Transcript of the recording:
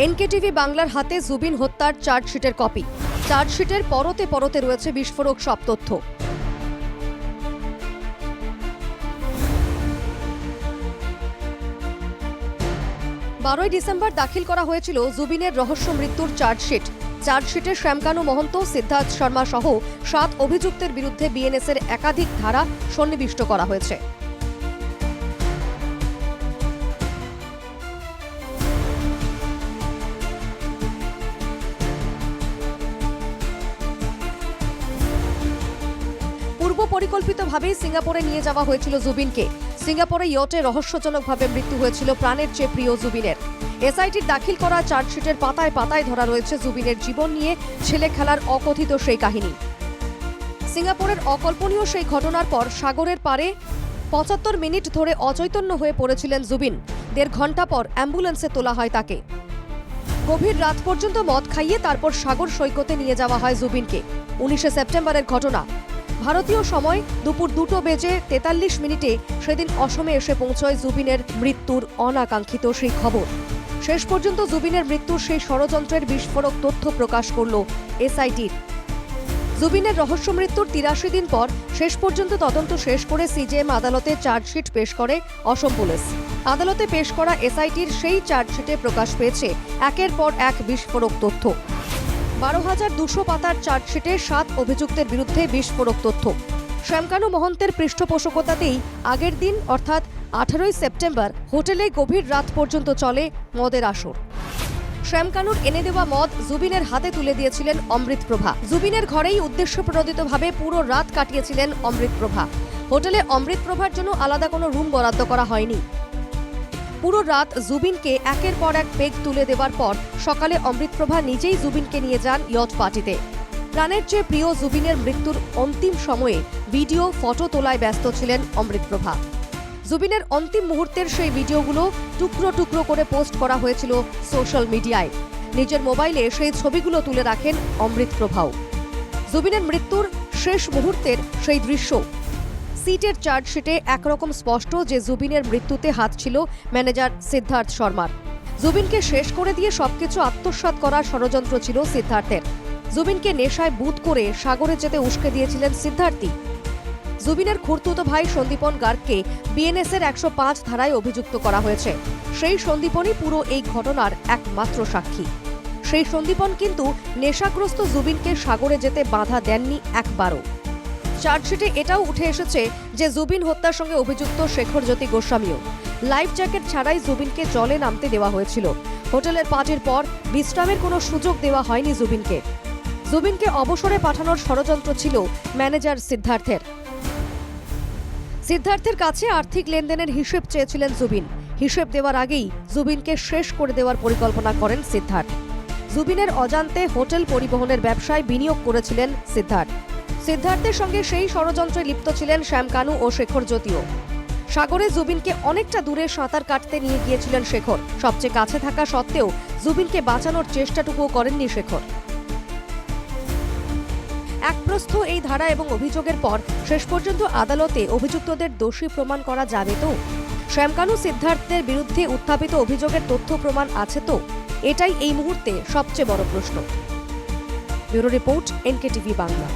NKTV বাংলার হাতে জুবিন হত্যার চার্জশিটের কপি। চার্জশিটের পরতে পরতে রয়েছে বিস্ফোরক সব তথ্য। 12 ডিসেম্বর দাখিল করা হয়েছিল জুবিনের রহস্য মৃত্যুর চার্জশিট। চার্জশিটে শ্যামকানু মহন্ত, সিদ্ধার্থ শর্মা সহ 7 অভিযুক্তের বিরুদ্ধে বিএনএসের একাধিক ধারা সন্নিবিষ্ট করা হয়েছে। পূর্ব পরিকল্পিতভাবেই সিঙ্গাপুরে নিয়ে যাওয়া হয়েছিল জুবিনকে। সিঙ্গাপুরে ইয়টে রহস্যজনকভাবে মৃত্যু হয়েছিল প্রাণের চেয়ে প্রিয় জুবিনের। এসআইটির দাখিল করা চার্জশিটের পাতায় পাতায় ধরা রয়েছে জুবিনের জীবন নিয়ে ছেলে খেলার অকথিত সেই কাহিনী। সিঙ্গাপুরের অকল্পনীয় সেই ঘটনার পর সাগরের পারে 75 মিনিট ধরে অচৈতন্য হয়ে পড়েছিলেন জুবিন। 1.5 ঘন্টা পর অ্যাম্বুলেন্সে তোলা হয় তাকে। গভীর রাত পর্যন্ত মদ খাইয়ে তারপর সাগর সৈকতে নিয়ে যাওয়া হয় জুবিনকে। 19 সেপ্টেম্বরের ঘটনা। ভারতীয় সময় দুপুর 2:43 সেদিন অসমে এসে পৌঁছয় জুবিনের মৃত্যুর অনাকাঙ্ক্ষিত সেই খবর। শেষ পর্যন্ত জুবিনের মৃত্যুর সেই ষড়যন্ত্রের বিস্ফোরক তথ্য প্রকাশ করল এসআইটির। জুবিনের রহস্য মৃত্যুর 83 দিন পর শেষ পর্যন্ত তদন্ত শেষ করে সিজেএম আদালতে চার্জশিট পেশ করে অসম পুলিশ। আদালতে পেশ করা এসআইটির সেই চার্জশিটে প্রকাশ পেয়েছে একের পর এক বিস্ফোরক তথ্য। 12,200 পাতার চার্জশিটে 7 অভিযুক্তের বিরুদ্ধে বিস্ফোরক তথ্য। শ্যামকানু মহন্তের পৃষ্ঠপোষকতাতেই আগের দিন অর্থাৎ 18 সেপ্টেম্বর হোটেলে গভীর রাত পর্যন্ত চলে মদের আসর। শ্যামকানুর এনে দেওয়া মদ জুবিনের হাতে তুলে দিয়েছিলেন অমৃতপ্রভা। জুবিনের ঘরেই উদ্দেশ্যপ্রণোদিতভাবে পুরো রাত কাটিয়েছিলেন অমৃতপ্রভা। হোটেলে অমৃতপ্রভার জন্য আলাদা কোনো রুম বরাদ্দ করা হয়নি। পুরো রাত জুবিনকে একের পর এক পেগ তুলে দেওয়ার পর সকালে অমৃতপ্রভা নিজেই জুবিনকে নিয়ে যান ইয়ট পার্টিতে। প্রাণের চেয়ে প্রিয় জুবিনের মৃত্যুর অন্তিম সময়ে ভিডিও ফটো তোলায় ব্যস্ত ছিলেন অমৃতপ্রভা। জুবিনের অন্তিম মুহূর্তের সেই ভিডিওগুলো টুকরো টুকরো করে পোস্ট করা হয়েছিল সোশ্যাল মিডিয়ায়। নিজের মোবাইলে সেই ছবিগুলো তুলে রাখেন অমৃতপ্রভাও। জুবিনের মৃত্যুর শেষ মুহূর্তের সেই দৃশ্য। সিটের চার্জশিটে একরকম স্পষ্ট যে জুবিনের মৃত্যুতে হাত ছিল ম্যানেজার সিদ্ধার্থ শর্মার। জুবিনকে শেষ করে দিয়ে সবকিছু আত্মসাৎ করার ষড়যন্ত্র ছিল সিদ্ধার্থের। জুবিনকে নেশায় বুঁদ করে সাগরে যেতে উস্কে দিয়েছিলেন সিদ্ধার্থী। জুবিনের খুড়তুতো ভাই সন্দীপন গার্গকে বিএনএসের 105 ধারায় অভিযুক্ত করা হয়েছে। সেই সন্দীপনই পুরো এই ঘটনার একমাত্র সাক্ষী। সেই সন্দীপন কিন্তু নেশাগ্রস্ত জুবিনকে সাগরে যেতে বাধা দেননি একবারও। চার্জশিটে এটাও উঠে এসেছে যে জুবিন হত্যার সঙ্গে অভিযুক্ত শেখর জ্যোতি গোস্বামীও। লাইফ জ্যাকেট ছাড়াই জুবিনকে জলে নামতে দেওয়া হয়েছিল। হোটেলের পার্টির পর বিশ্রামের কোনো সুযোগ দেওয়া হয়নি জুবিনকে। জুবিনকে অবসরে পাঠানোর ষড়যন্ত্র ছিল ম্যানেজার সিদ্ধার্থের। সিদ্ধার্থের কাছে আর্থিক লেনদেনের হিসেব চেয়েছিলেন জুবিন। হিসেব দেওয়ার আগেই জুবিনকে শেষ করে দেওয়ার পরিকল্পনা করেন সিদ্ধার্থ। জুবিনের অজান্তে হোটেল পরিবহনের ব্যবসায় বিনিয়োগ করেছিলেন সিদ্ধার্থ। সিদ্ধার্থের সঙ্গে সেই ষড়যন্ত্রে লিপ্ত ছিলেন শ্যামকানু ও শেখর জ্যোতিও। সাগরে জুবিনকে অনেকটা দূরে সাঁতার কাটতে নিয়ে গিয়েছিলেন শেখর। সবচেয়ে কাছে থাকা সত্ত্বেও জুবিনকে বাঁচানোর চেষ্টাটুকুও করেননি শেখর। একপ্রস্থ এই ধারা এবং অভিযোগের পর শেষ পর্যন্ত আদালতে অভিযুক্তদের দোষী প্রমাণ করা যাবে তো? শ্যামকানু সিদ্ধার্থের বিরুদ্ধে উত্থাপিত অভিযোগের তথ্য প্রমাণ আছে তো? এটাই এই মুহূর্তে সবচেয়ে বড় প্রশ্ন। Bureau report, NKTV Bangla.